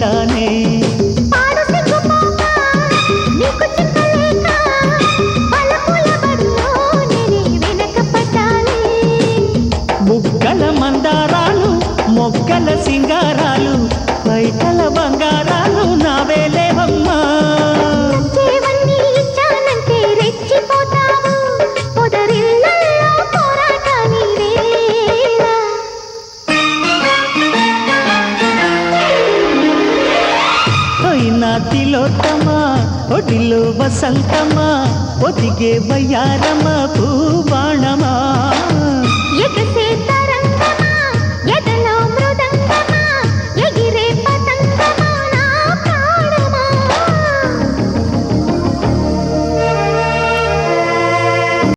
ఉంటానే. బుగ్గల మందారాలు మొగ్గల సింగారాలు బయటల బంగారాలు నావేలేవమ్మా. తిలోత్తమా ఒడిలో వసంతమా ఒదిగే వయ్యారమా పూ